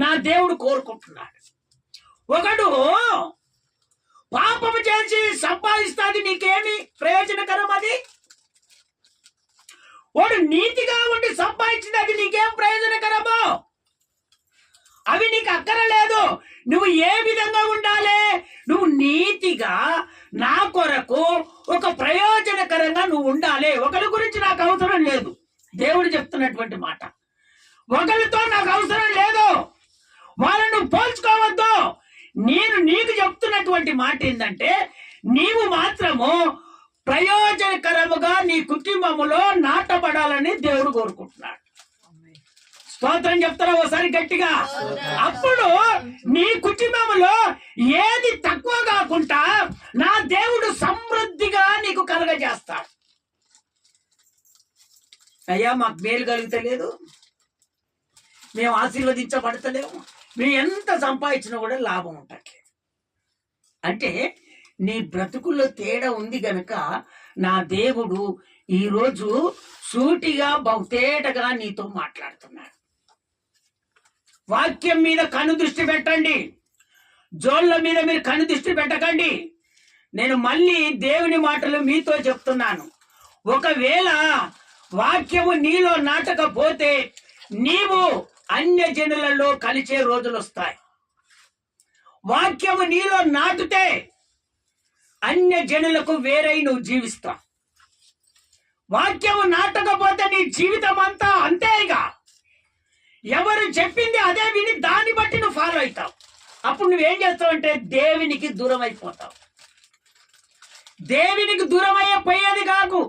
నా దేవుడు కోరుకుంటున్నాడు. ఒకడు పాపము చేసి సంపాదిస్తాది, నీకేమి ప్రయోజనకరం? అది వాడు నీతిగా ఉండి సంపాదించింది, అది నీకేం ప్రయోజనకరమో? అవి నీకు అక్కరలేదు. నువ్వు ఏ విధంగా ఉండాలి? నువ్వు నీతిగా నా కొరకు ఒక ప్రయోజనకరంగా నువ్వు ఉండాలి. ఒకరి గురించి నాకు అవసరం లేదు, దేవుడు చెప్తున్నటువంటి మాట. ఒకరితో నాకు అవసరం లేదు, వాళ్ళను పోల్చుకోవద్దు. నేను నీకు చెప్తున్నటువంటి మాట ఏంటంటే, నీవు మాత్రము ప్రయోజనకరముగా నీ కుటుంబములో నాటబడాలని దేవుడు కోరుకుంటున్నాడు. స్తోత్రం చెప్తారా ఒకసారి గట్టిగా? అప్పుడు నీ కుటుంబంలో ఏది తక్కువ కాకుండా నా దేవుడు సమృద్ధిగా నీకు కలగజేస్తాడు. అయ్యా మాకు మేలు కలుగుతలేదు, మేము ఆశీర్వదించబడతలేము, మేము ఎంత సంపాదించినా కూడా లాభం ఉండట్లేదు అంటే నీ బ్రతుకుల్లో తేడా ఉంది గనక నా దేవుడు ఈరోజు సూటిగా బహుతేటగా నీతో మాట్లాడుతున్నాడు. వాక్యం మీద కను దృష్టి పెట్టండి, జోళ్ళ మీద మీరు కను దృష్టి పెట్టకండి. నేను మళ్ళీ దేవుని మాటలు మీతో చెప్తున్నాను. ఒకవేళ వాక్యము నీలో నాటకపోతే నీవు అన్య జనులలో కలిసే రోజులు వస్తాయి. వాక్యము నీలో నాటుతే అన్య జనులకు వేరై నువ్వు జీవిస్తావు. వాక్యము నాటకపోతే నీ జీవితం అంతా అంతేగా. ఎవరు చెప్పింది అదే విని దాన్ని బట్టి నువ్వు ఫాలో అవుతావు. అప్పుడు నువ్వేం చేస్తావు అంటే దేవునికి దూరం అయిపోతావు. దేవునికి దూరం అయిపోయేది కాకు,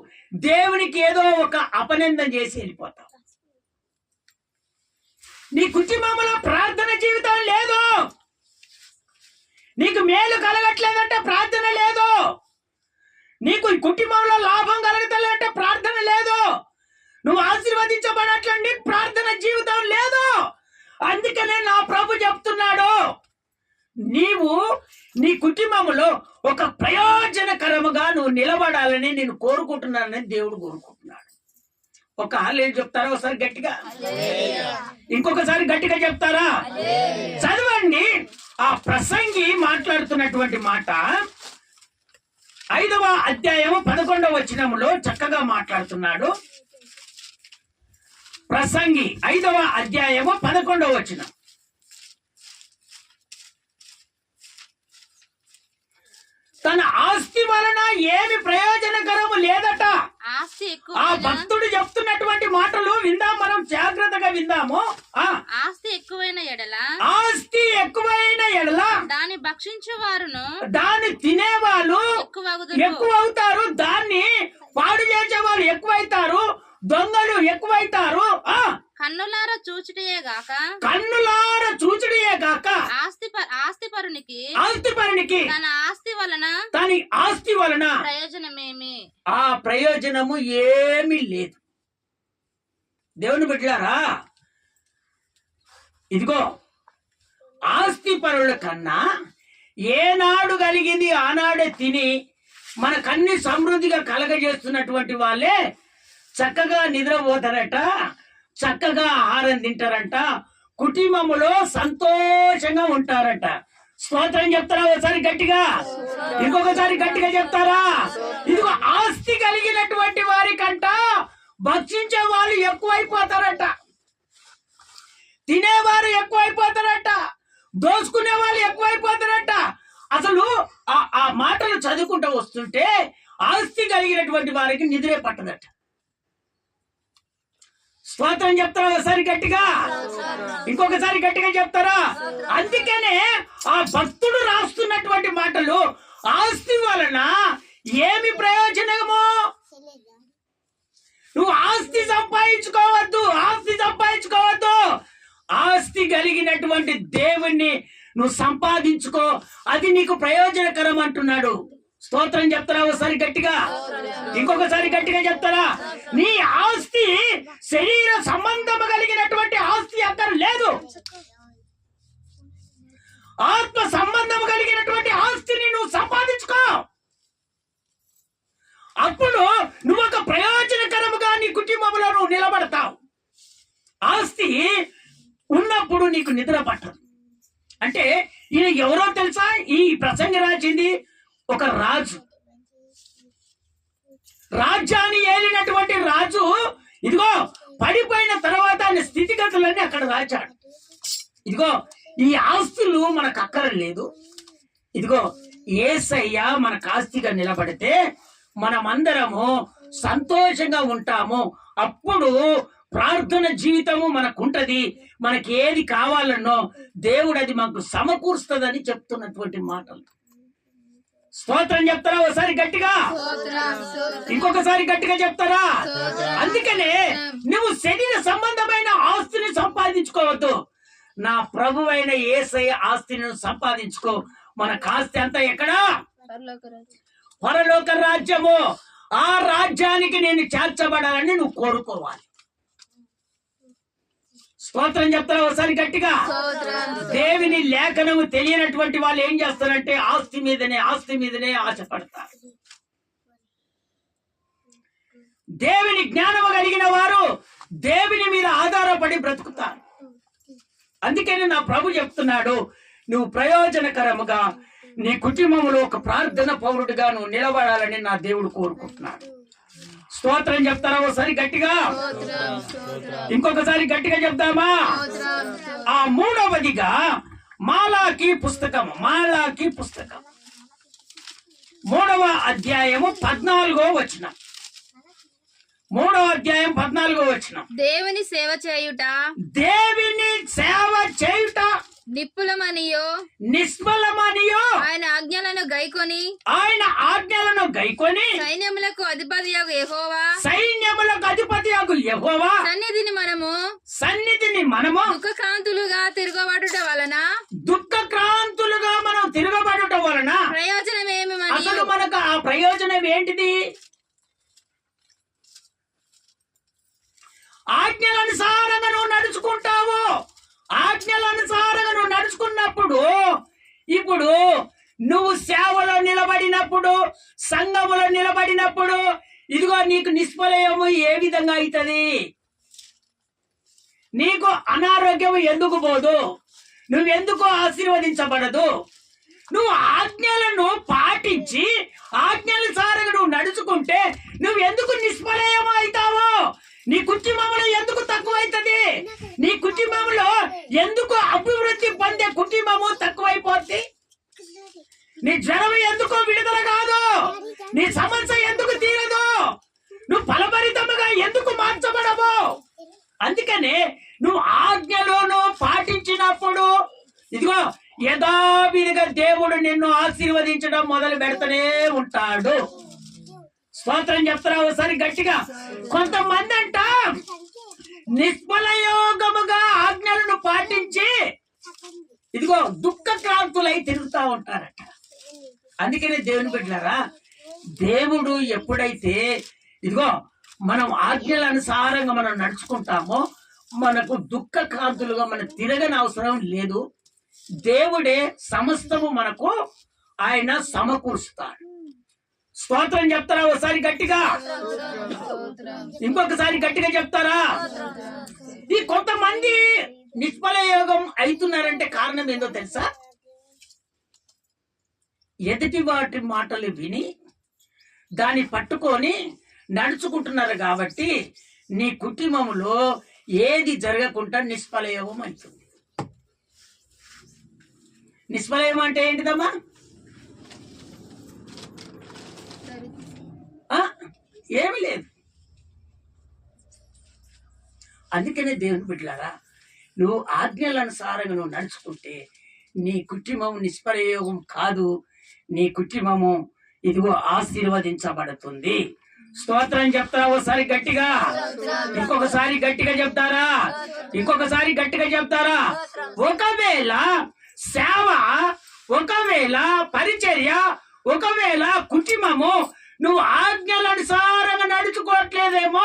దేవునికి ఏదో ఒక అపనిందన చేసి వెళ్ళిపోతావు. నీ కుటుంబంలో ప్రార్థన జీవితం లేదు, నీకు మేలు కలగట్లేదంటే ప్రార్థన లేదు, నీకు కుటుంబంలో లాభం కలగట్లేదంటే ప్రార్థన లేదు, నువ్వు ఆశీర్వదించబడట్లండి ప్రార్థన జీవితం లేదు. అందుకనే నా ప్రభు చెప్తున్నాడు, నీవు నీ కుటుంబంలో ఒక ప్రయోజనకరముగా నువ్వు నిలబడాలని నేను కోరుకుంటున్నానని దేవుడు కోరుకుంటున్నాడు. ఒక ఏం చెప్తారా ఒకసారి గట్టిగా? ఇంకొకసారి గట్టిగా చెప్తారా? చదవండి. ఆ ప్రసంగి మాట్లాడుతున్నటువంటి మాట 5వ అధ్యాయము 11వ వచనములో చక్కగా మాట్లాడుతున్నాడు. ప్రసంగి 5వ అధ్యాయము 11వ వచనం. తన ఆస్తి వలన ఏమి ప్రయోజనకరము లేదట. ఆ భక్తుడు చెప్తున్నటువంటి మాటలు విందాం, మనం జాగ్రత్తగా విందాము. ఆస్తి ఎక్కువైన ఎడల దాన్ని భక్షించేవారును, దాన్ని తినేవాళ్ళు ఎక్కువ అవుతారు, దాన్ని పాడు చేసే వాళ్ళు ఎక్కువైతారు, దొంగలు ఎక్కువైతారు. కన్నులారా చూచుటయే గాక ఆస్తిపరునికి తన ఆస్తి వలన ప్రయోజనమేమి? ఆ ప్రయోజనము ఏమీ లేదు. దేవుని బిడ్డలారా, ఇదిగో ఆస్తి పరుల కన్నా ఏనాడు కలిగింది ఆనాడే తిని మనకన్ని సమృద్ధిగా కలగజేస్తున్నటువంటి వాళ్ళే చక్కగా నిద్రపోతారట, చక్కగా ఆహారం తింటారంట, కుటుంబములో సంతోషంగా ఉంటారట. స్తోత్రం చెప్తారా ఒకసారి గట్టిగా? ఇంకొకసారి గట్టిగా చెప్తారా? ఇదిగో ఆస్తి కలిగినటువంటి వారికంట భక్షించే వాళ్ళు ఎక్కువైపోతారట, తినేవారు ఎక్కువైపోతారట, దోచుకునే వాళ్ళు ఎక్కువైపోతారట. అసలు ఆ మాటలు చదువుకుంటూ వస్తుంటే ఆస్తి కలిగినటువంటి వారికి నిద్రే పట్టదట. స్తోత్రం చెప్తారా ఒకసారి గట్టిగా? ఇంకొకసారి గట్టిగా చెప్తారా? అందుకనే ఆ భక్తుడు రాస్తున్నటువంటి మాటలు, ఆస్తి వలన ఏమి ప్రయోజనమో? నువ్వు ఆస్తి సంపాదించుకోవద్దు. ఆస్తి కలిగినటువంటి దేవుణ్ణి నువ్వు సంపాదించుకో, అది నీకు ప్రయోజనకరం అంటున్నాడు. స్తోత్రం చెప్తారా ఒకసారి గట్టిగా? ఇంకొకసారి గట్టిగా చెప్తారా? నీ ఆస్తి శరీర సంబంధం కలిగినటువంటి ఆస్తి అక్కడ లేదు, ఆత్మ సంబంధం కలిగినటువంటి ఆస్తిని నువ్వు సంపాదించుకో. అప్పుడు నువ్వు ఒక ప్రయోజనకరముగా నీ కుటుంబంలో నువ్వు నిలబడతావు. ఆస్తి ఉన్నప్పుడు నీకు నిద్ర పట్టదు. అంటే ఈయన ఎవరో తెలుసా? ఈ ప్రసంగి రాసింది ఒక రాజు, రాజ్యాన్ని ఏలినటువంటి రాజు. ఇదిగో పడిపోయిన తర్వాత ఆయన స్థితిగతులన్నీ అక్కడ రాచాడు. ఇదిగో ఈ ఆస్తులు మనకు అక్కరలేదు. ఇదిగో యేసయ్య మనకు ఆస్తిగా నిలబడితే మనమందరము సంతోషంగా ఉంటాము. అప్పుడు ప్రార్థన జీవితము మనకుంటది. మనకి ఏది కావాలన్నో దేవుడు అది మనకు సమకూరుస్తుందని చెప్తున్నటువంటి మాటలు. స్తోత్రం చెప్తారా ఒకసారి గట్టిగా? ఇంకొకసారి గట్టిగా చెప్తారా? అందుకనే నువ్వు శరీర సంబంధమైన ఆస్తిని సంపాదించుకోవద్దు. నా ప్రభువైన యేసయ్య ఆస్తిని సంపాదించుకో. మన ఆస్తి అంతా ఎక్కడా? పరలోక రాజ్యము. ఆ రాజ్యానికి నేను చేర్చబడాలని నువ్వు కోరుకోవాలి. స్తోత్రం చెప్తారా ఒకసారి గట్టిగా? దేవుని లేఖనము తెలియనటువంటి వాళ్ళు ఏం చేస్తారంటే ఆస్తి మీదనే ఆశపడతారు. దేవుని జ్ఞానము కలిగిన వారు దేవుని మీద ఆధారపడి బ్రతుకుతారు. అందుకని నా ప్రభు చెప్తున్నాడు, నువ్వు ప్రయోజనకరముగా నీ కుటుంబంలో ఒక ప్రార్థన పౌరుడిగా నువ్వు నిలబడాలని నా దేవుడు కోరుకుంటున్నాడు. స్తోత్రం చెప్తారా ఒకసారి గట్టిగా? ఇంకొకసారి గట్టిగా చెప్తామా? ఆ మూడవదిగా మాలాకి పుస్తకం 3వ అధ్యాయము 14వ వచనం. 3వ అధ్యాయం 14వ వచనం. దేవుని సేవ చేయుట నిష్ఫలమనియో ఆయన ఆజ్ఞలను గైకొని సైన్యములకు అధిపతియగు యెహోవా సన్నిధిని మనము దుఃఖక్రాంతులుగా తిరగబడుట వలన ప్రయోజనమేమి? అసలు మనకు ఆ ప్రయోజనం ఏంటిది? ఆజ్ఞలనుసారంగా నువ్వు నడుచుకుంటావు. ఆజ్ఞలనుసారంగా నువ్వు నడుచుకున్నప్పుడు, ఇప్పుడు నువ్వు సేవలో నిలబడినప్పుడు, సంఘములో నిలబడినప్పుడు, ఇదిగో నీకు నిష్ఫలయము ఏ విధంగా అవుతుంది? నీకు అనారోగ్యం ఎందుకు పోదు? నువ్వెందుకు ఆశీర్వదించబడదు? నువ్వు ఆజ్ఞలను పాటించి ఆజ్ఞలనుసారంగా నువ్వు నడుచుకుంటే నువ్వెందుకు నిష్ఫలయం అవుతావు? నీ కుటుంబంలో ఎందుకు తక్కువైతుంది? నీ కుటుంబంలో ఎందుకు అభివృద్ధి పొందే కుటుంబము తక్కువైపోద్ది? నీ జ్వరం ఎందుకు విడుదల కాదు? నీ సమస్య ఎందుకు తీరదు? నువ్వు ఫలభరితముగా ఎందుకు మార్చబడవు? అందుకనే నువ్వు ఆజ్ఞలను పాటించినప్పుడు ఇదిగో యథావిధిగా దేవుడు నిన్ను ఆశీర్వదించడం మొదలు పెడతానే ఉంటాడు. స్తోత్రం చెప్తారా ఒకసారి గట్టిగా? కొంతమంది అంట నిష్ఫలయోగముగా ఆజ్ఞలను పాటించి ఇదిగో దుఃఖక్రాంతులై తిరుగుతా ఉంటారట. అందుకనే దేవుని బిడ్డలారా, దేవుడు ఎప్పుడైతే ఇదిగో మనం ఆజ్ఞల అనుసారంగా మనం నడుచుకుంటామో మనకు దుఃఖక్రాంతులుగా మనం తిరగని అవసరం లేదు. దేవుడే సమస్తము మనకు ఆయన సమకూరుస్తాడు. స్తోత్రం చెప్తారా ఒకసారి గట్టిగా? ఇంకొకసారి గట్టిగా చెప్తారా? ఈ కొంతమంది నిష్ఫలయోగం అవుతున్నారంటే కారణం ఏందో తెలుసా? ఎదుటి వాటి మాటలు విని దాన్ని పట్టుకొని నడుచుకుంటున్నారు కాబట్టి నీ కుటుంబంలో ఏది జరగకుండా నిష్ఫలయోగం అవుతుంది. నిష్ఫలయం అంటే ఏంటిదమ్మా? ఏమి లేదు. అందుకనే దేవుని బిడ్డలారా, నువ్వు ఆజ్ఞలనుసారంగా నువ్వు నడుచుకుంటే నీ కుటుంబం నిష్ప్రయోగం కాదు, నీ కుటుంబము ఇదిగో ఆశీర్వదించబడుతుంది. స్తోత్రం చెప్తారా ఒకసారి గట్టిగా? ఇంకొకసారి గట్టిగా చెప్తారా? ఇంకొకసారి గట్టిగా చెప్తారా? ఒకవేళ సేవ, ఒకవేళ పరిచర్య, ఒకవేళ కుటుంబము నువ్వు ఆజ్ఞలనుసారంగా నడుచుకోవట్లేదేమో,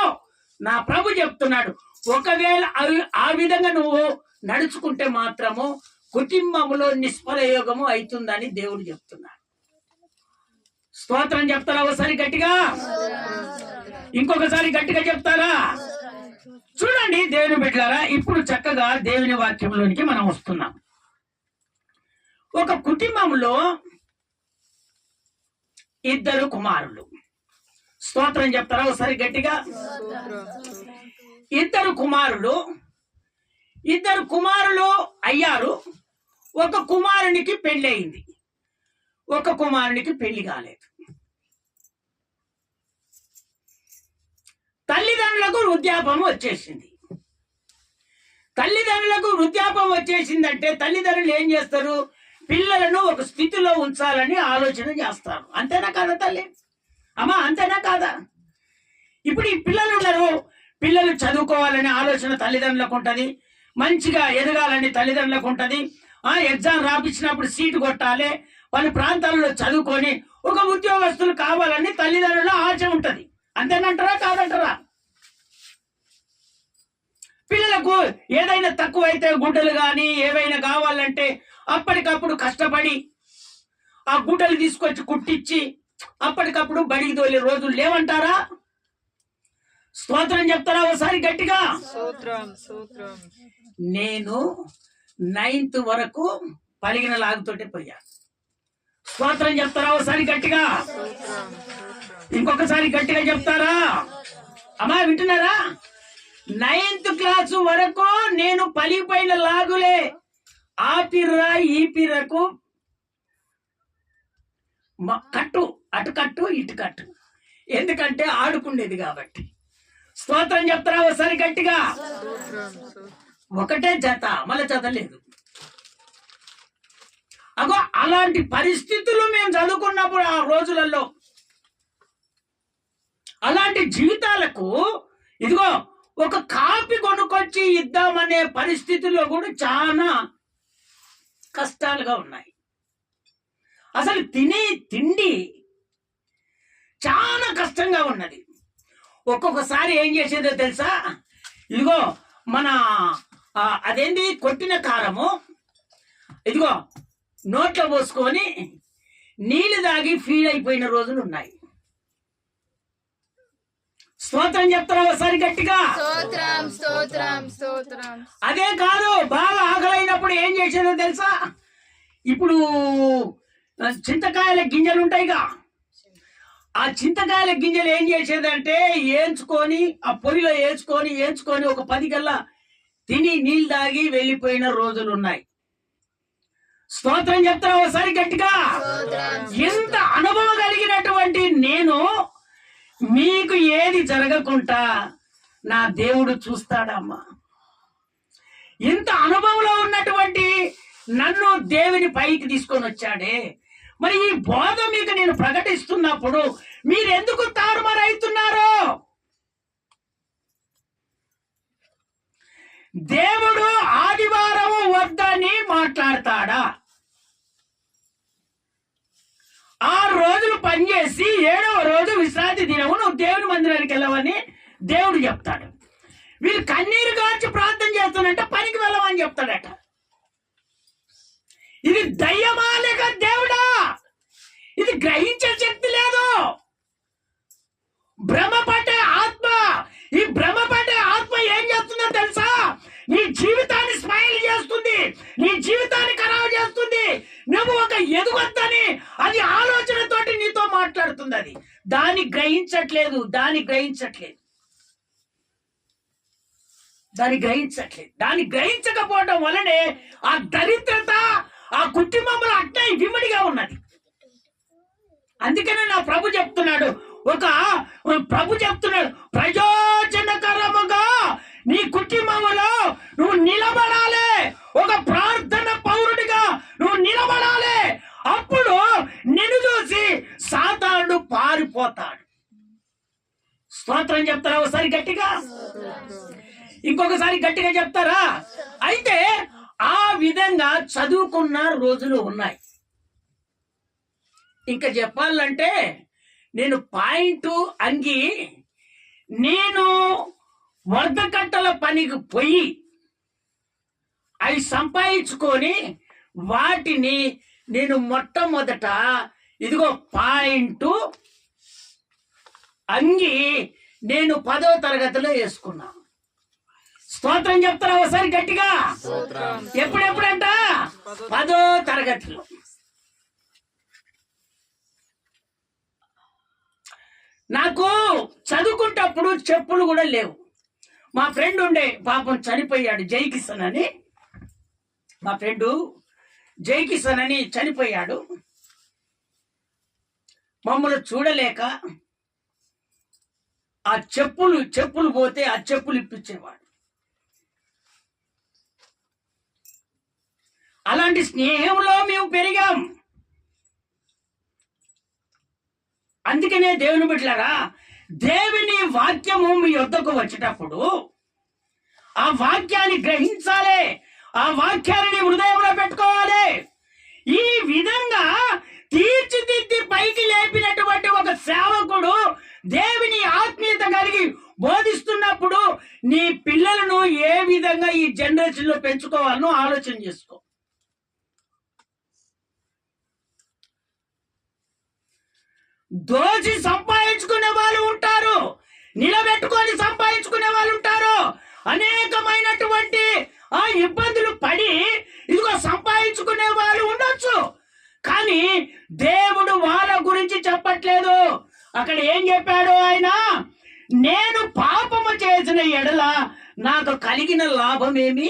నా ప్రభు చెప్తున్నాడు, ఒకవేళ ఆ విధంగా నువ్వు నడుచుకుంటే మాత్రము కుటుంబములో నిష్ఫలయోగము అవుతుందని దేవుడు చెప్తున్నాడు. స్తోత్రం చెప్తారా ఒకసారి గట్టిగా? ఇంకొకసారి గట్టిగా చెప్తారా? చూడండి దేవుని బిడ్డలారా, ఇప్పుడు చక్కగా దేవుని వాక్యంలోనికి మనం వస్తున్నాం. ఒక కుటుంబంలో ఇద్దరు కుమారులు. స్తోత్రం చెప్తారా ఒకసారి గట్టిగా? ఇద్దరు కుమారులు అయ్యారు. ఒక కుమారునికి పెళ్లి అయింది, ఒక కుమారునికి పెళ్లి కాలేదు. తల్లిదండ్రులకు వృద్ధాపం వచ్చేసిందంటే తల్లిదండ్రులు ఏం చేస్తారు? పిల్లలను ఒక స్థితిలో ఉంచాలని ఆలోచన చేస్తారు. అంతేనా కాదా తల్లి? అమ్మా అంతేనా కాదా? ఇప్పుడు ఈ పిల్లలు ఉన్నారు, పిల్లలు చదువుకోవాలనే ఆలోచన తల్లిదండ్రులకు ఉంటది, మంచిగా ఎదగాలని తల్లిదండ్రులకు ఉంటది. ఎగ్జామ్ రాపించినప్పుడు సీటు కొట్టాలి, పలు ప్రాంతాలలో చదువుకొని ఒక ఉద్యోగస్తులు కావాలని తల్లిదండ్రుల ఆశ ఉంటది. అంతేనంటారా కాదంటారా? పిల్లలకు ఏదైనా తక్కువైతే గుడ్డలు కానీ ఏవైనా కావాలంటే అప్పటికప్పుడు కష్టపడి ఆ గుడ్డలు తీసుకొచ్చి కుట్టించి అప్పటికప్పుడు బడికి తోలే రోజులు లేవంటారా? స్తోత్రం చెప్తారా ఒకసారి గట్టిగా? నేను 9th వరకు పలిగిన లాగుతోటే పోయాను. స్తోత్రం చెప్తారా ఒకసారి గట్టిగా? ఇంకొకసారి గట్టిగా చెప్తారా? అమ్మా వింటున్నారా? 9th క్లాసు వరకు నేను పలిగిపోయిన లాగులే. ఆ పిర్ర ఈ పిర్రకు కట్టు, అటు కట్టు ఇటు కట్టు, ఎందుకంటే ఆడుకుండేది కాబట్టి. స్తోత్రం చెప్తారా ఒకసారి గట్టిగా? ఒకటే జత, మళ్ళీ జత లేదు. అగో అలాంటి పరిస్థితులు మేము చదువుకున్నప్పుడు ఆ రోజులలో, అలాంటి జీవితాలకు ఇదిగో ఒక కాపీ కొనుక్కొచ్చి ఇద్దామనే పరిస్థితుల్లో కూడా చాలా కష్టాలుగా ఉన్నాయి. అసలు తినే తిండి చాలా కష్టంగా ఉన్నది. ఒక్కొక్కసారి ఏం చేసేదో తెలుసా? ఇదిగో మన అదేంటి కొట్టిన కారము ఇదిగో నోట్లో పోసుకొని నీళ్లు తాగి ఫీల్ అయిపోయిన రోజులు ఉన్నాయి. స్తోత్రం చెప్తారా ఒకసారి గట్టిగా? అదే కాదు, బాగా ఆకలైనప్పుడు ఏం చేసేదో తెలుసా? ఇప్పుడు చింతకాయల గింజలు ఉంటాయిగా, ఆ చింతకాయల గింజలు ఏం చేసేదంటే ఏంచుకొని ఆ పొయ్యిలో ఏంచుకొని ఒక 10 గల్లా తిని నీళ్ళు తాగి వెళ్ళిపోయిన రోజులు ఉన్నాయి. స్తోత్రం చెప్తారా ఒకసారి గట్టిగా? ఎంత అనుభవం కలిగినటువంటి నేను మీకు ఏది జరగకుండా నా దేవుడు చూస్తాడమ్మా. ఇంత అనుభవంలో ఉన్నటువంటి నన్ను దేవుని పైకి తీసుకొని వచ్చాడే. మరి ఈ బోధ మీకు నేను ప్రకటిస్తున్నప్పుడు మీరెందుకు తారుమారైతున్నారు? దేవుడు ఆదివారం వద్దని మాట్లాడతాడా? 6 రోజులు పనిచేసి 7వ రోజు విశ్రాంతి దినము నువ్వు దేవుని మందిరానికి వెళ్ళవని దేవుడు చెప్తాడు. వీళ్ళు కన్నీరు గార్చి ప్రార్థన చేస్తానంటే పనికి వెళ్ళమని చెప్తాడట. ఇది దయ్యమా లేక దేవుడా? ఇది గ్రహించే శక్తి లేదు. భ్రమపడే ఆత్మ, ఈ భ్రమపడే ఆత్మ ఏం చేస్తుందో తెలుసా? నీ జీవితాన్ని స్మైల్ చేస్తుంది, నీ జీవితాన్ని ఖరాబు చేస్తుంది. నువ్వు ఒక ఎదుగొద్దని అది ఆలోచనతోటి నీతో మాట్లాడుతుంది. అది దాన్ని గ్రహించట్లేదు. దాన్ని గ్రహించకపోవడం వల్లనే ఆ దరిద్రత ఆ కుటుంబంలో అట్టే విమ్మడిగా ఉన్నది. అందుకనే నా ప్రభు చెప్తున్నాడు, ప్రయోజనకరముగా నీ కుటుంబంలో నువ్వు నిలబడాలి. ఒక ప్రార్థన పౌరుడిగా నువ్వు నిలబడాలి. అప్పుడు నిన్ను చూసి సాతానుడు పారిపోతాడు. స్తోత్రం చెప్తారా ఒకసారి గట్టిగా? ఇంకొకసారి గట్టిగా చెప్తారా? అయితే ఆ విధంగా చదువుకున్న రోజులు ఉన్నాయి. ఇంకా చెప్పాలంటే నేను అంగి నేను వరదకట్టల పనికి పోయి అవి సంపాదించుకొని వాటిని నేను మొట్టమొదట ఇదిగో అంగి నేను 10వ తరగతిలో వేసుకున్నా. స్తోత్రం చెప్తారా ఒకసారి గట్టిగా? ఎప్పుడెప్పుడంట? 10వ తరగతిలో. నాకు చదువుకుంటప్పుడు చెప్పులు కూడా లేవు. మా ఫ్రెండ్ ఉండే, పాపం చనిపోయాడు, జైకిషన్ అని. మా ఫ్రెండు జైకిషన్ అని చనిపోయాడు. మమ్మల్ని చూడలేక ఆ చెప్పులు పోతే ఆ చెప్పులు ఇప్పించేవాడు. అలాంటి స్నేహంలో మేము పెరిగాం. అందుకనే దేవుని బిడ్డలారా, దేవుని వాక్యము మీ వద్దకు వచ్చేటప్పుడు ఆ వాక్యాన్ని గ్రహించాలి, ఆ వాక్యాన్ని హృదయంలో పెట్టుకోవాలి. ఈ విధంగా తీర్చిదిద్ది పైకి లేపినటువంటి ఒక సేవకుడు దేవుని ఆత్మీయత కలిగి బోధిస్తున్నప్పుడు నీ పిల్లలను ఏ విధంగా ఈ జనరేషన్ లో పెంచుకోవాలనో ఆలోచన చేసుకో. దోచి సంపాదించుకునే వాళ్ళు ఉంటారు, నిలబెట్టుకొని సంపాదించుకునే వాళ్ళు ఉంటారు. అనేకమైనటువంటి ఆ ఇబ్బందులు పడి ఇదిగో సంపాదించుకునే వాళ్ళు ఉండొచ్చు. కానీ దేవుడు వాళ్ళ గురించి చెప్పట్లేదు. అక్కడ ఏం చెప్పాడు ఆయన? నేను పాపము చేసిన ఎడల నాకు కలిగిన లాభమేమి?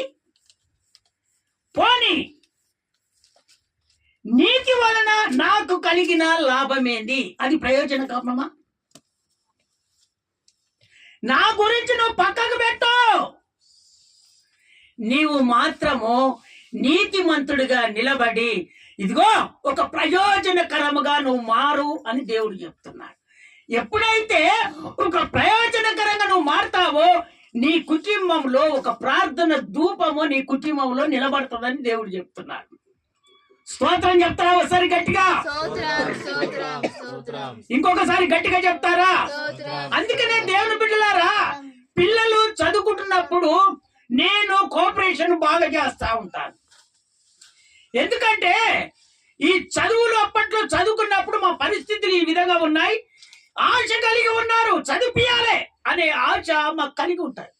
పోనీ నీతి వలన నాకు కలిగిన లాభమేంది? అది ప్రయోజనకరమా? నా గురించి నువ్వు పక్కకు పెట్టు. నీవు మాత్రము నీతిమంతుడిగా నిలబడి ఇదిగో ఒక ప్రయోజనకరముగా నువ్వు మారు అని దేవుడు చెప్తున్నాడు. ఎప్పుడైతే ఒక ప్రయోజనకరంగా నువ్వు మారుతావో నీ కుటుంబంలో ఒక ప్రార్థన ధూపము నీ కుటుంబంలో నిలబడుతుందని దేవుడు చెప్తున్నాడు. స్తోత్రం చెప్తారా ఒకసారి గట్టిగా? ఇంకొకసారి గట్టిగా చెప్తారా? అందుకనే దేవుని బిడ్డలారా, పిల్లలు చదువుకుంటున్నప్పుడు నేను కోఆపరేషన్ బాగా చేస్తా ఉంటాను. ఎందుకంటే ఈ చదువులు అప్పట్లో చదువుకున్నప్పుడు మా పరిస్థితులు ఈ విధంగా ఉన్నాయి. ఆశ కలిగి ఉన్నారు, చదివియాలి అనే ఆశ మాకు కలిగి ఉంటాయి.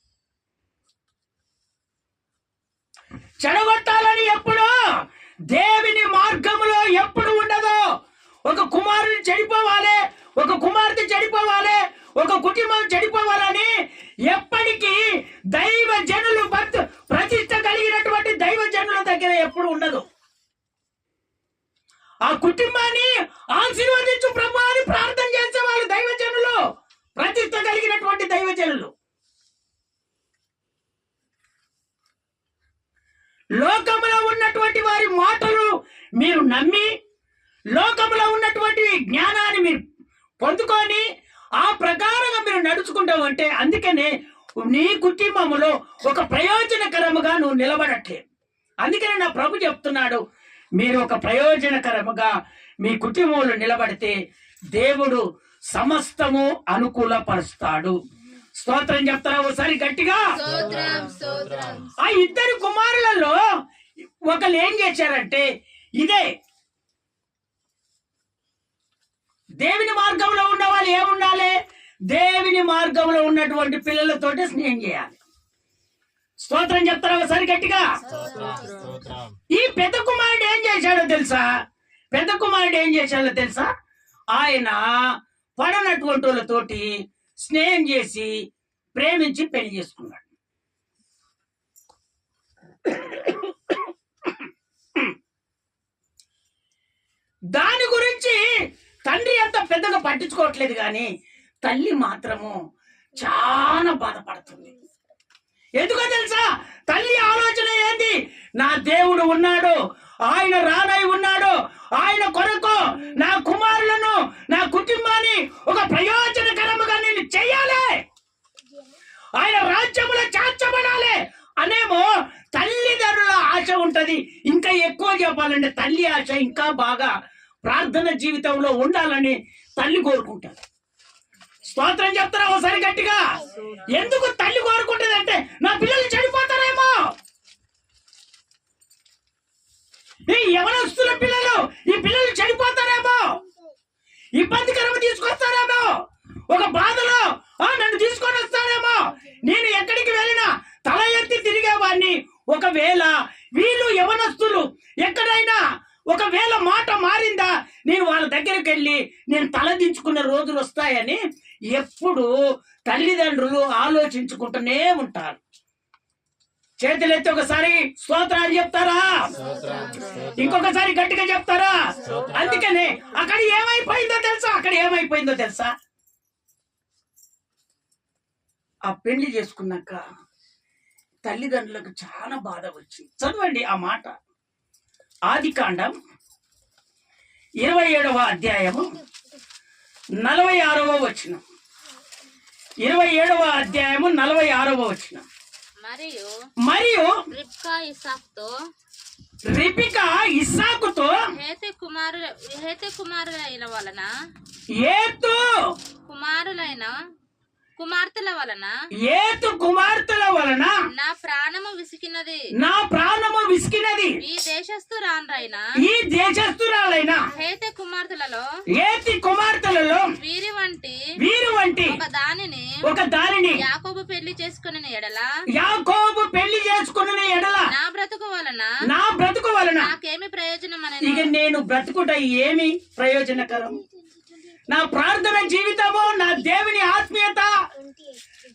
చెడగొట్టాలని ఎప్పుడు దేవుని మార్గంలో ఎప్పుడు ఉండదు. ఒక కుమారుని చెడిపోవాలి, ఒక కుమార్తె చెడిపోవాలి, ఒక కుటుంబం చెడిపోవాలని ఎప్పటికీ దైవ జనులు ప్రతిష్ట కలిగినటువంటి దైవ జనుల దగ్గర ఎప్పుడు ఉండదు. ఆ కుటుంబాన్ని ఆశీర్వదించు ప్రభు అని ప్రార్థన చేసేవాళ్ళు దైవజనులు, ప్రతిష్ట కలిగినటువంటి దైవజనులు. లోకములో ఉన్నటువంటి వారి మాటలు మీరు నమ్మి లోకములో ఉన్నటువంటి జ్ఞానాన్ని మీరు పొందుకొని ఆ ప్రకారంగా మీరు నడుచుకుంటావంటే అందుకనే నీ కుటుంబములో ఒక ప్రయోజనకరముగా నువ్వు నిలబడట్లేదు. అందుకనే నా ప్రభు చెప్తున్నాడు, మీరు ఒక ప్రయోజనకరముగా మీ కుటుంబంలో నిలబడితే దేవుడు సమస్తము అనుకూలపరుస్తాడు. స్తోత్రం చెప్తారా ఒకసారి గట్టిగా? ఆ ఇద్దరు కుమారులలో ఒకరు ఏం చేశారంటే ఇదే దేవుని మార్గంలో ఉన్న వాళ్ళు ఏముండాలి? దేవుని మార్గంలో ఉన్నటువంటి పిల్లలతోటి స్నేహం చేయాలి. స్తోత్రం చెప్తారా ఒకసారి గట్టిగా? ఈ పెద్ద కుమారుడు ఏం చేశాడో తెలుసా? ఆయన పడనటువంటి వాళ్ళతోటి స్నేహం చేసి ప్రేమించి పెళ్లి చేసుకున్నాడు. దాని గురించి తండ్రి అంత పెద్దగా పట్టించుకోవట్లేదు, కానీ తల్లి మాత్రము చాలా బాధపడుతుంది. ఎందుకో తెలుసా? తల్లి ఆలోచన ఏంది? నా దేవుడు ఉన్నాడు, ఆయన రానై ఉన్నాడు, ఆయన కొరకు నా కుమారులను నా కుటుంబాన్ని ఒక ప్రయోజనకరముగా నేను చెయ్యాలి, ఆయన రాజ్యములో చేర్చబడాలి అనేమో తల్లిదండ్రుల ఆశ ఉంటది. ఇంకా ఎక్కువ చెప్పాలంటే తల్లి ఆశ ఇంకా బాగా ప్రార్థన జీవితంలో ఉండాలని తల్లి కోరుకుంటారు. స్తోత్రం చెప్తారా ఒకసారి గట్టిగా? ఎందుకు తల్లి కోరుకుంటుంది అంటే నా పిల్లలు చెడిపోతారేమో, ఈ యవనస్తుల పిల్లలు ఈ పిల్లలు చెడిపోతారేమో, ఇబ్బందికరము తీసుకొస్తారేమో, ఒక బాధలో నన్ను తీసుకొని వస్తారేమో, నేను ఎక్కడికి వెళ్ళినా తల ఎత్తి తిరిగేవాడిని. ఒకవేళ వీళ్ళు యవనస్తులు ఎక్కడైనా ఒకవేళ మాట మారిందా, నేను వాళ్ళ దగ్గరికి వెళ్ళి నేను తలదించుకునే రోజులు వస్తాయని ఎప్పుడు తల్లిదండ్రులు ఆలోచించుకుంటూనే ఉంటారు. చేతులెత్తి ఒకసారి స్తోత్రాలు చెప్తారా? ఇంకొకసారి గట్టిగా చెప్తారా? అందుకనే అక్కడ ఏమైపోయిందో తెలుసా? ఆ పెళ్లి చేసుకున్నాక తల్లిదండ్రులకు చాలా బాధ వచ్చింది. చదవండి ఆ మాట. ఆదికాండం 27వ అధ్యాయము 46వ వచనం. 27వ అధ్యాయము 46వ వచనం. మరియు రిబ్కా ఇస్సాకుతో హేతు కుమార్తెల వలన నా ప్రాణము విసికినది. ఈ దేశస్థురాలైన హేతు కుమార్తెలలో వీరి వంటి ఒక దానిని యాకోబు పెళ్లి చేసుకుని ఎడల నా బ్రతుకు వలన నాకేమి ప్రయోజనం? ఇక నేను బ్రతుకుట ఏమి ప్రయోజనకరం? నా ప్రార్థన జీవితము, నా దేవుని ఆత్మీయత,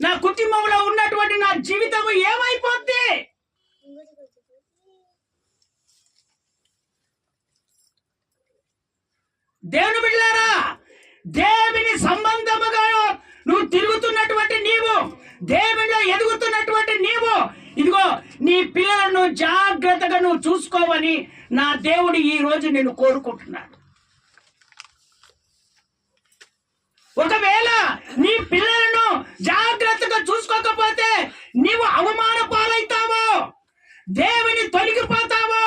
నా కుటుంబంలో ఉన్నటువంటి నా జీవితము ఏమైపోద్ది? దేవుని బిడ్డలారా, దేవుని సంబంధముగా నువ్వు తిరుగుతున్నటువంటి నీవు, దేవునిలో ఎదుగుతున్నటువంటి నీవు, ఇదిగో నీ పిల్లలను జాగ్రత్తగా నువ్వు చూసుకోవని నా దేవుడు ఈ రోజు నేను కోరుకుంటున్నాడు. ఒకవేళ నీ పిల్లలను జాగ్రత్తగా చూసుకోకపోతే నీవు అవమాన పాలైతావో, దేవుని తొలగిపోతావో,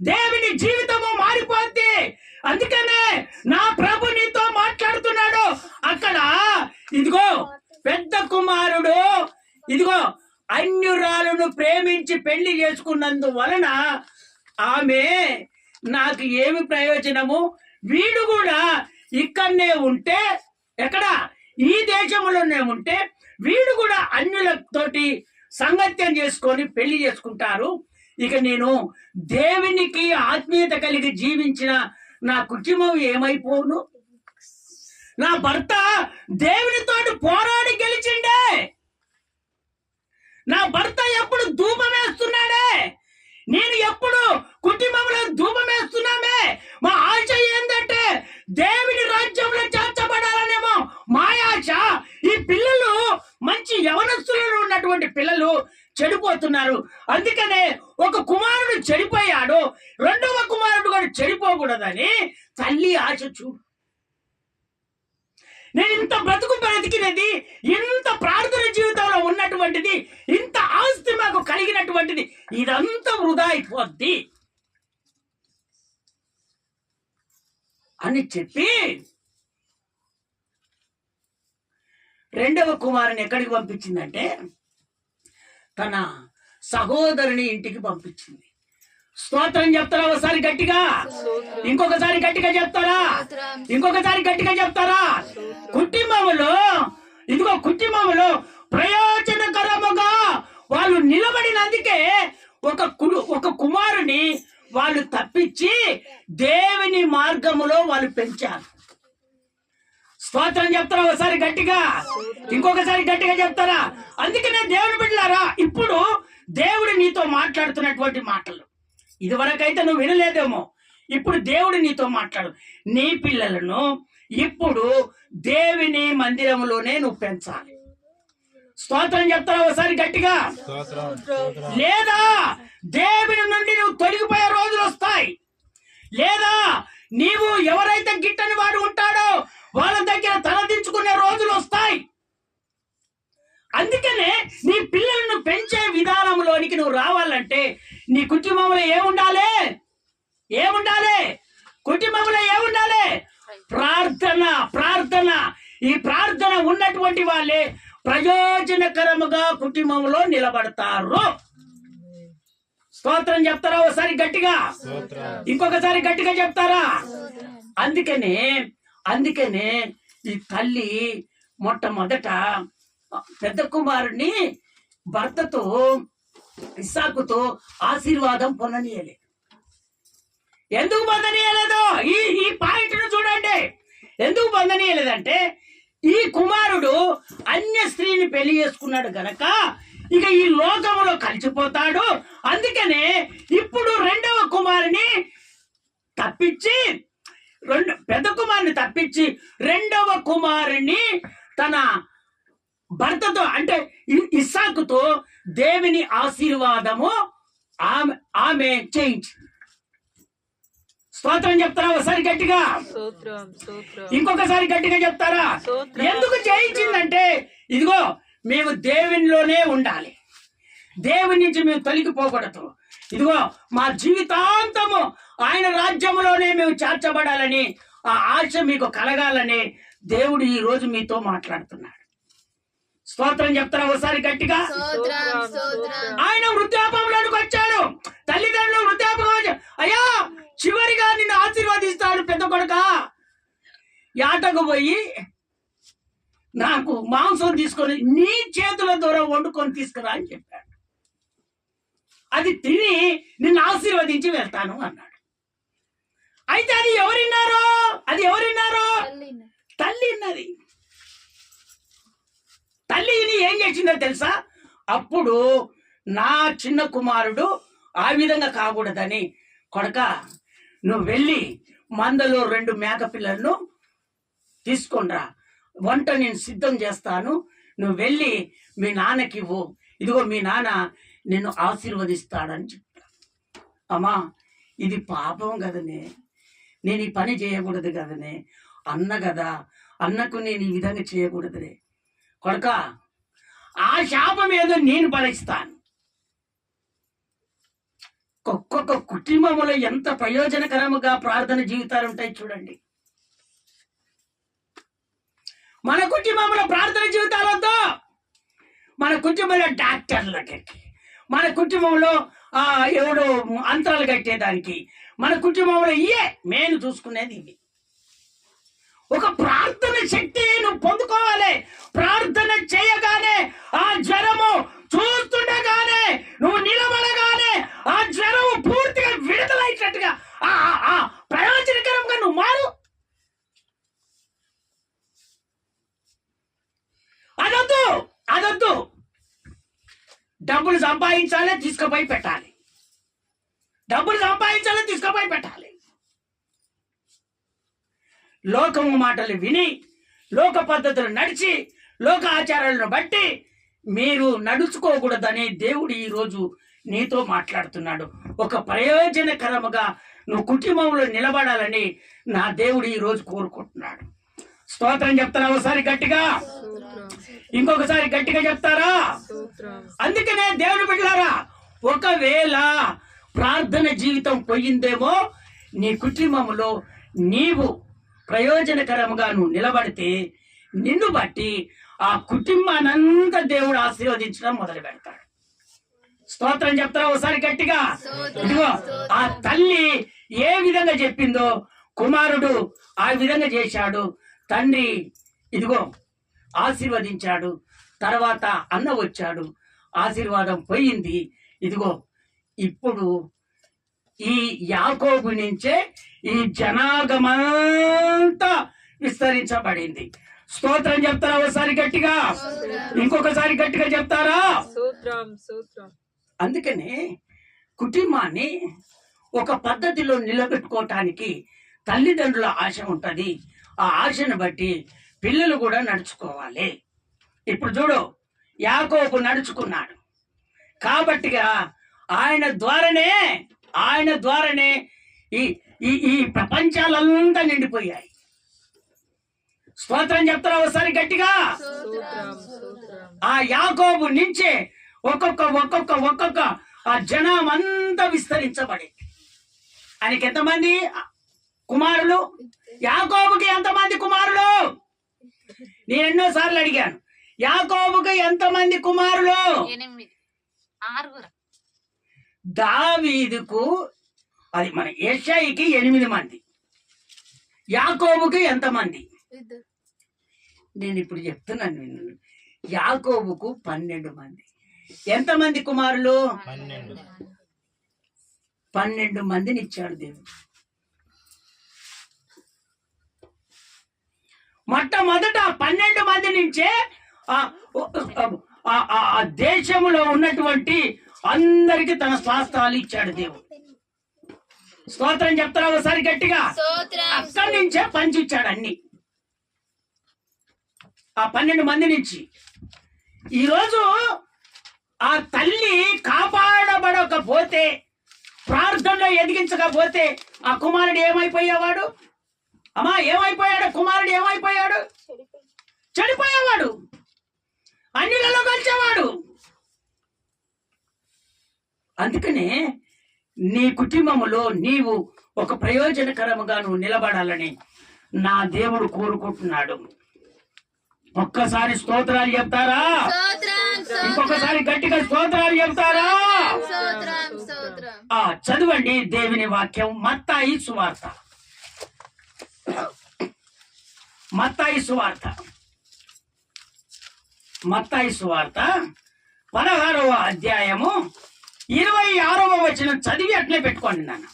దేవుని జీవితము మారిపోద్ది. అందుకనే నా ప్రభు నీతో మాట్లాడుతున్నాడు. అక్కడ ఇదిగో పెద్ద కుమారుడు ఇదిగో అన్యురాలను ప్రేమించి పెళ్లి చేసుకున్నందువలన ఆమె నాకు ఏమి ప్రయోజనము? వీడు కూడా ఇక్కడనే ఉంటే, ఎక్కడ ఈ దేశంలోనే ఉంటే వీడు కూడా అన్యులతోటి సంగత్యం చేసుకొని పెళ్లి చేసుకుంటారు. ఇక నేను దేవునికి ఆత్మీయత కలిగి జీవించిన నా కుటుంబం ఏమైపోను? నా భర్త దేవునితోటి పోరాడి గెలిచిండే, నా భర్త ఎప్పుడు ధూపం వేస్తున్నాడే, నేను ఎప్పుడు కుటుంబంలో ధూపం వేస్తున్నామే. మా ఆశ ఏంటంటే దేవుని రాజ్యంలో చేర్చబడాలనేమో మా ఆశ. ఈ పిల్లలు మంచి యవనస్తులలో ఉన్నటువంటి పిల్లలు చెడిపోతున్నారు. అందుకనే ఒక కుమారుడు చెడిపోయాడు, రెండవ కుమారుడు కూడా చెడిపోకూడదని తల్లి ఆశ. చూడు, నేను ఇంత బ్రతికినది, ఇంత ప్రార్థన జీవితంలో ఉన్నటువంటిది, ఇంత ఆస్తి మాకు కలిగినటువంటిది, ఇదంతా వృధా అయిపోద్ది అని చెప్పి రెండవ కుమారుని ఎక్కడికి పంపించిందంటే తన సహోదరుని ఇంటికి పంపించింది. స్తోత్రం చెప్తారా ఒకసారి గట్టిగా? ఇంకొకసారి గట్టిగా చెప్తారా? ఇంకొకసారి గట్టిగా చెప్తారా? కుటుంబములో ప్రయోజనకరముగా వాళ్ళు నిలబడినందుకే ఒక కుమారుని వాళ్ళు తప్పించి దేవుని మార్గములో వాళ్ళు పెంచారు. స్తోత్రం చెప్తారా ఒకసారి గట్టిగా? ఇంకొకసారి గట్టిగా చెప్తారా? అందుకనే దేవుని బిడ్డలారా, ఇప్పుడు దేవుడు నీతో మాట్లాడుతున్నటువంటి మాటలు ఇదివరకైతే నువ్వు వినలేదేమో, ఇప్పుడు దేవుడు నీతో మాట్లాడు. నీ పిల్లలను ఇప్పుడు దేవుని మందిరంలోనే నువ్వు పెంచాలి. స్తోత్రం చెప్తారా ఒకసారి గట్టిగా? లేదా దేవుని నుండి నువ్వు తొలగిపోయే రోజులు వస్తాయి, లేదా నీవు ఎవరైతే గిట్టని వాడు ఉంటాడో వాళ్ళ దగ్గర తలదించుకునే రోజులు వస్తాయి. అందుకనే నీ పిల్లలను పెంచే విధానంలోనికి నువ్వు రావాలంటే నీ కుటుంబంలో ఏముండాలి? కుటుంబంలో ఏముండాలి? ప్రార్థన. ఈ ప్రార్థన ఉన్నటువంటి వాళ్ళే ప్రయోజనకరముగా కుటుంబంలో నిలబడతారు. స్తోత్రం చెప్తారా ఒకసారి గట్టిగా? ఇంకొకసారి గట్టిగా చెప్తారా? అందుకనే ఈ తల్లి మొట్టమొదట పెద్ద కుమారుడిని భర్తతో ఇస్సాకుతో ఆశీర్వాదం పొందనీయలేదు. ఎందుకు పొందనీయలేదు? ఈ పాయింట్ ను చూడండి. ఎందుకు పొందనీయలేదంటే ఈ కుమారుడు అన్య స్త్రీని పెళ్లి చేసుకున్నాడు గనక ఇక ఈ లోకంలో కలిసిపోతాడు. అందుకనే ఇప్పుడు రెండవ కుమారుని తప్పించి పెద్ద కుమారుని తప్పించి రెండవ కుమారుని తన భర్తతో అంటే ఇస్సాకుతో దేవుని ఆశీర్వాదము ఆమె చేయించి. స్తోత్రం చెప్తారా ఒకసారి గట్టిగా? ఇంకొకసారి గట్టిగా చెప్తారా? ఎందుకు చేయించిందంటే ఇదిగో మేము దేవునిలోనే ఉండాలి, దేవుని నుంచి మేము తొలగిపోకూడదు, ఇదిగో మా జీవితాంతము ఆయన రాజ్యంలోనే మేము చేర్చబడాలని ఆ ఆశ మీకు కలగాలని దేవుడు ఈ రోజు మీతో మాట్లాడుతున్నాడు. స్తోత్రం చెప్తారా ఒకసారి గట్టిగా? ఆయన వృద్ధాపంలోనికి వచ్చాడు. తల్లిదండ్రులు వృద్ధాపం వచ్చాడు. అయ్యా చివరిగా నిన్ను ఆశీర్వదిస్తాడు పెద్ద కొడుక, యాటకు పోయి నాకు మాంసం తీసుకొని నీ చేతుల ద్వారా వండుకొని తీసుకురా అని చెప్పాడు. అది తిని నిన్ను ఆశీర్వదించి వెళ్తాను అన్నాడు. అయితే అది ఎవరిన్నారు? తల్లి విన్నది. తల్లిని ఏం చేసిందో తెలుసా? అప్పుడు నా చిన్న కుమారుడు ఆ విధంగా కాకూడదని, కొడక నువ్వు వెళ్ళి మందలో 2 మేక పిల్లలను తీసుకొనిరా, వంట నేను సిద్ధం చేస్తాను, నువ్వు వెళ్ళి మీ నాన్నకి ఇవ్వు, ఇదిగో మీ నాన్న నిన్ను ఆశీర్వదిస్తాడని చెప్పా. అమ్మా ఇది పాపం కదనే, నేను ఈ పని చేయకూడదు కదనే, అన్న కదా, అన్నకు నేను ఈ విధంగా చేయకూడదురే. కొడక ఆ శాపం ఏదో నేను భరిస్తాను. ఒక్కొక్క కుటుంబంలో ఎంత ప్రయోజనకరముగా ప్రార్థన జీవితాలు ఉంటాయి చూడండి. మన కుటుంబంలో ప్రార్థన జీవితాలతో మన కుటుంబంలో డాక్టర్లకి, మన కుటుంబంలో ఎవడో అంతరాలు కట్టేదానికి, మన కుటుంబంలో మేలు చూసుకునేది ఇవి. ఒక ప్రార్థన శక్తి నువ్వు పొందుకోవాలి. ప్రార్థన చేయగానే ఆ జ్వరము చూస్తుండగానే నువ్వు నిలబడగానే ఆ జ్వరము పూర్తిగా విడుదలైనట్టుగా ప్రయోజనకరంగా నువ్వు మారు. అదొద్దు. డబ్బులు సంపాదించాలి, తీసుకుపోయి పెట్టాలి. లోకము మాటలు విని, లోక పద్ధతులు నడిచి, లోక ఆచారాలను బట్టి మీరు నడుచుకోకూడదని దేవుడు ఈరోజు నీతో మాట్లాడుతున్నాడు. ఒక ప్రయోజనకరముగా నువ్వు కుటుంబంలో నిలబడాలని నా దేవుడు ఈరోజు కోరుకుంటున్నాడు. స్తోత్రం చెప్తారా ఒకసారి గట్టిగా? ఇంకొకసారి గట్టిగా చెప్తారా? అందుకనే దేవుడు బిడ్డలారా, ఒకవేళ ప్రార్థన జీవితం పోయిందేమో నీ కుటుంబంలో, నీవు ప్రయోజనకరంగా నువ్వు నిలబడితే నిన్ను బట్టి ఆ కుటుంబానంతా దేవుడు ఆశీర్వదించడం మొదలు పెడతాడు. స్తోత్రం చెప్తారా ఒకసారి గట్టిగా? ఇదిగో ఆ తల్లి ఏ విధంగా చెప్పిందో కుమారుడు ఆ విధంగా చేశాడు. తండ్రి ఇదిగో ఆశీర్వదించాడు. తర్వాత అన్న వచ్చాడు, ఆశీర్వాదం పోయింది. ఇదిగో ఇప్పుడు ఈ యాకోబు నుంచే ఈ జనాగమంతా విస్తరించబడింది. స్తోత్రం చెప్తారా ఒకసారి గట్టిగా? ఇంకొకసారి గట్టిగా చెప్తారా? అందుకనే కుటుంబాన్ని ఒక పద్ధతిలో నిలబెట్టుకోవటానికి తల్లిదండ్రుల ఆశ ఉంటది. ఆ ఆశను బట్టి పిల్లలు కూడా నడుచుకోవాలి. ఇప్పుడు చూడు, యాకోబు నడుచుకున్నాడు కాబట్టిగా ఆయన ద్వారానే ఈ ప్రపంచాలంతా నిండిపోయాయి. స్తోత్రం చెప్తారా ఒకసారి గట్టిగా? ఆ యాకోబు నుంచే ఒక్కొక్క ఆ జనం అంతా విస్తరించబడింది. ఆయనకి ఎంతమంది కుమారులు? యాకోబుకి ఎంతమంది కుమారులు? నేను ఎన్నోసార్లు అడిగాను, యాకోబుకి ఎంతమంది కుమారులు? 8 దావీదుకు అది మన యెషయికి 8 మంది. యాకోబుకి ఎంతమంది? నేను ఇప్పుడు చెప్తున్నాను, యాకోబుకు 12 మంది. ఎంతమంది కుమారులు? 12 మందిని ఇచ్చాడు దేవుడు. మొట్టమొదట 12 మంది నుంచే ఆ దేశంలో ఉన్నటువంటి అందరికి తన స్వాస్థాలు ఇచ్చాడు దేవుడు. స్తోత్రం చెప్తారా ఒకసారి గట్టిగా? అక్కడి నుంచే పంచిచ్చాడు అన్ని. ఆ 12 మంది నుంచి ఈరోజు ఆ తల్లి కాపాడబడకపోతే, ప్రార్థనలో ఎదిగించకపోతే ఆ కుమారుడు ఏమైపోయేవాడు? అమ్మా ఏమైపోయాడు? కుమారుడు ఏమైపోయాడు? చెడిపోయేవాడు, అన్యులలో కలిసేవాడు. అందుకనే నీ కుటుంబములో నీవు ఒక ప్రయోజనకరముగా నువ్వు నిలబడాలని నా దేవుడు కోరుకుంటున్నాడు. ఒక్కసారి స్తోత్రాలు చెప్తారా? ఇంకొకసారి గట్టిగా స్తోత్రాలు చెప్తారా? చదవండి దేవుని వాక్యం. మత్తాయి సువార్త, మత్తాయి సువార్త 16వ అధ్యాయము 26వ వచనం చదివి అట్లే పెట్టుకోండి నాన్న.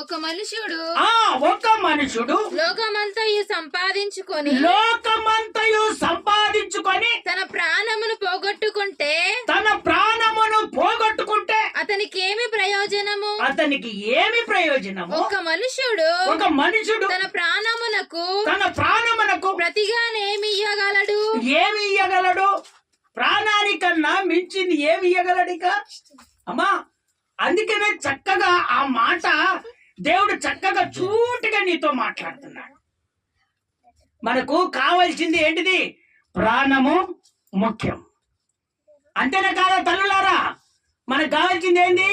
ఒక మనుషుడు లోకమంతయు సంపాదించుకొని తన ప్రాణమును పోగొట్టుకుంటే అతనికి ఏమి ప్రయోజనము? ఒక మనుషుడు తన ప్రాణమునకు ప్రతిగానేమి ఇయ్యగలడు? ప్రాణానికన్నా మించింది ఏమి ఇయ్యగలడు ఇక? అమ్మా అందుకనే చక్కగా ఆ మాట దేవుడు చక్కగా చూటిగా నీతో మాట్లాడుతున్నాడు. మనకు కావలసింది ఏంటిది? ప్రాణము ముఖ్యం. అంతేనా కాదా తల్లులారా? మనకు కావాల్సింది ఏంది?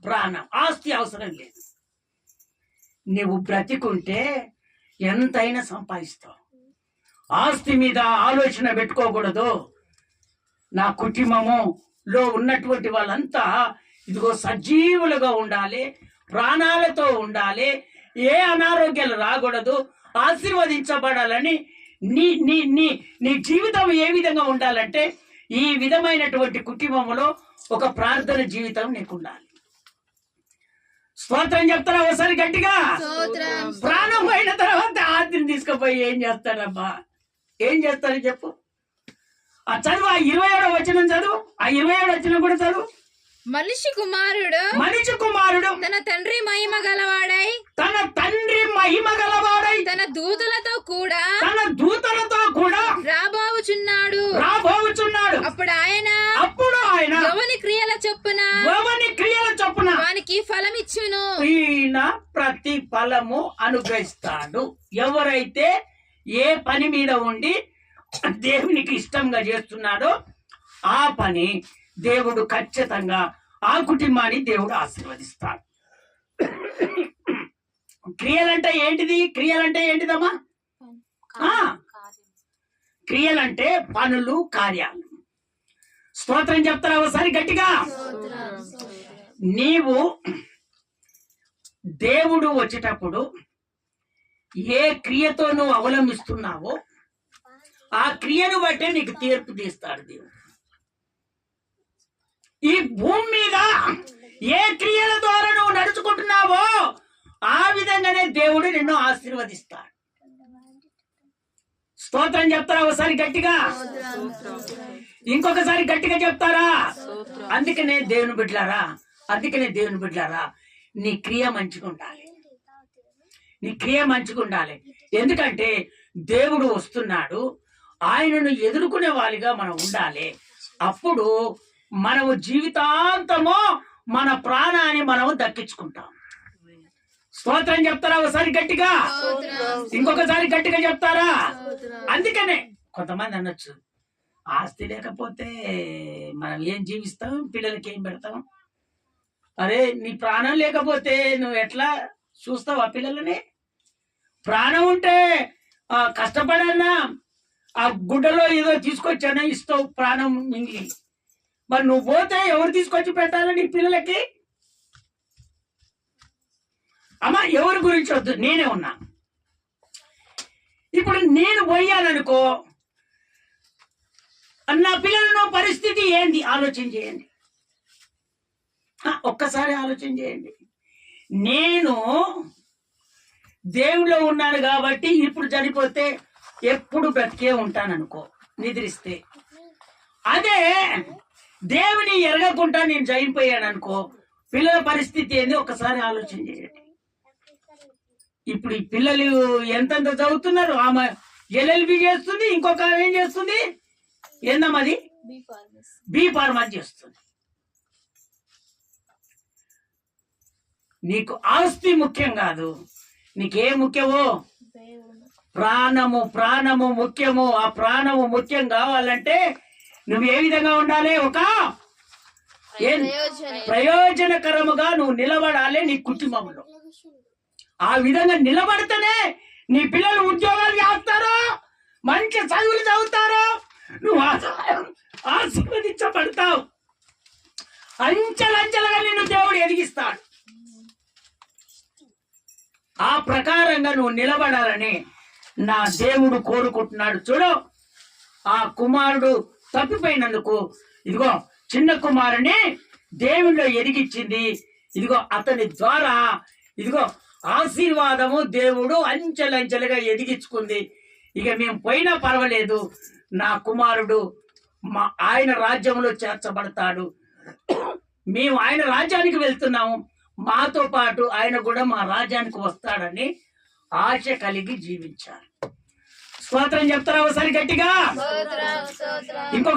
ప్రాణం. ఆస్తి అవసరం లేదు. నువ్వు బ్రతికుంటే ఎంతైనా సంపాదిస్తావు. ఆస్తి మీద ఆలోచన పెట్టుకోకూడదు. నా కుటుంబములో ఉన్నటువంటి వాళ్ళంతా ఇదిగో సజీవులుగా ఉండాలి, ప్రాణాలతో ఉండాలి, ఏ అనారోగ్యాలు రాకూడదు, ఆశీర్వదించబడాలని నీ నీ నీ నీ జీవితం ఏ విధంగా ఉండాలంటే ఈ విధమైనటువంటి కుటుంబంలో ఒక ప్రార్థన జీవితం నీకు ఉండాలి. స్తోత్రం చెప్తారా ఒకసారి గట్టిగా? ప్రాణం పోయిన తర్వాత ఆస్తిని తీసుకుపోయి ఏం చేస్తాడబ్బా? ఏం చేస్తాడు చెప్పు? ఆ చదువు, ఆ 27వ వచనం చదువు. ఆ 27వ వచనం కూడా చదువు. మనిషి కుమారుడు తన తండ్రి మహిమ గలవాడై తన దూతలతో కూడా రాబోచున్నాడు. అప్పుడు ఆయన ఎవని క్రియల చొప్పున వానికి ఫలమిచ్చును. ఈయన ప్రతి ఫలము అనుగ్రహిస్తాడు. ఎవరైతే ఏ పని మీద ఉండి దేవునికి ఇష్టంగా చేస్తున్నాడో ఆ పని దేవుడు ఖచ్చితంగా ఆ కుటుంబాన్ని దేవుడు ఆశీర్వదిస్తాడు. క్రియలంటే ఏంటిదమ్మా? క్రియలంటే పనులు, కార్యాలు. స్తోత్రం చెప్తారా ఒకసారి గట్టిగా? నీవు దేవుడు వచ్చేటప్పుడు ఏ క్రియతో నువ్వు అవలంబిస్తున్నావో ఆ క్రియను బట్టే నీకు తీర్పు తీస్తాడు దేవుడు. ఈ భూమి మీద ఏ క్రియల ద్వారా నువ్వు నడుచుకుంటున్నావో ఆ విధంగానే దేవుడు నిన్ను ఆశీర్వదిస్తాడు. స్తోత్రం చెప్తారా ఒకసారి గట్టిగా? ఇంకొకసారి గట్టిగా చెప్తారా? అందుకనే దేవుని బిడ్డలారా నీ క్రియ మంచిగా ఉండాలి. ఎందుకంటే దేవుడు వస్తున్నాడు, ఆయనను ఎదుర్కొనే వాళ్ళుగా మనం ఉండాలి. అప్పుడు మనము జీవితాంతము మన ప్రాణాన్ని మనము దక్కించుకుంటాం. స్తోత్రం చెప్తారా ఒకసారి గట్టిగా? ఇంకొకసారి గట్టిగా చెప్తారా? అందుకనే కొంతమంది అనొచ్చు, ఆస్తి లేకపోతే మనం ఏం జీవిస్తాం, పిల్లలకి ఏం పెడతాం? అరే నీ ప్రాణం లేకపోతే నువ్వు ఎట్లా చూస్తావు ఆ పిల్లలని? ప్రాణం ఉంటే కష్టపడన్నా ఆ గుడ్డలో ఏదో తీసుకొచ్చానా ఇస్తావు ప్రాణం మింగి. మరి నువ్వు పోతే ఎవరు తీసుకొచ్చి పెట్టాలని పిల్లలకి? అమ్మా ఎవరి గురించి వద్దు, నేనే ఉన్నా. ఇప్పుడు నేను పోయాననుకో, నా పిల్లల పరిస్థితి ఏంది ఆలోచన చేయండి. ఒక్కసారి ఆలోచన చేయండి. నేను దేవుళ్ళో ఉన్నాను కాబట్టి ఇప్పుడు చనిపోతే ఎప్పుడు బ్రతికే ఉంటాను అనుకో, నిద్రిస్తే. అదే దేవుని ఎరగకుండా నేను చనిపోయాను అనుకో, పిల్లల పరిస్థితి ఏంది ఒక్కసారి ఆలోచన చేయండి. ఇప్పుడు ఈ పిల్లలు ఎంతెంత చదువుతున్నారు. ఆమె LLB చేస్తుంది, ఇంకొక ఆమె ఏం చేస్తుంది, ఏందమ్మది బి ఫార్మసీ చేస్తుంది. నీకు ఆస్తి ముఖ్యం కాదు, నీకేం ముఖ్యమో ప్రాణము ముఖ్యము. ఆ ప్రాణము ముఖ్యం కావాలంటే నువ్వు ఏ విధంగా ఉండాలి, ఒక ప్రయోజనకరముగా నువ్వు నిలబడాలి నీ కుటుంబంలో. ఆ విధంగా నిలబడితేనే నీ పిల్లలు ఉద్యోగాలు చేస్తారో, మంచి చదువులు చదువుతారో, నువ్వు ఆశీర్వదించబడతావు. అంచెలంచెలుగా నిన్ను దేవుడు ఎదిగిస్తాడు. ఆ ప్రకారంగా నువ్వు నిలబడాలని నా దేవుడు కోరుకుంటున్నాడు. చూడు, ఆ కుమారుడు తప్పిపోయినందుకు ఇదిగో చిన్న కుమారుని దేవుడిలో ఎదిగించింది. ఇదిగో అతని ద్వారా ఇదిగో ఆశీర్వాదము దేవుడు అంచెలంచెలుగా ఎదిగించుకుంది. ఇక మేము పోయినా పర్వాలేదు, నా కుమారుడు ఆయన రాజ్యంలో చేర్చబడతాడు. మేము ఆయన రాజ్యానికి వెళ్తున్నాము, మాతో పాటు ఆయన కూడా మా రాజ్యానికి వస్తాడని ఆశ కలిగి జీవించాలి. స్తోత్రం చెప్తారా ఒకసారి గట్టిగా? ఇంకొక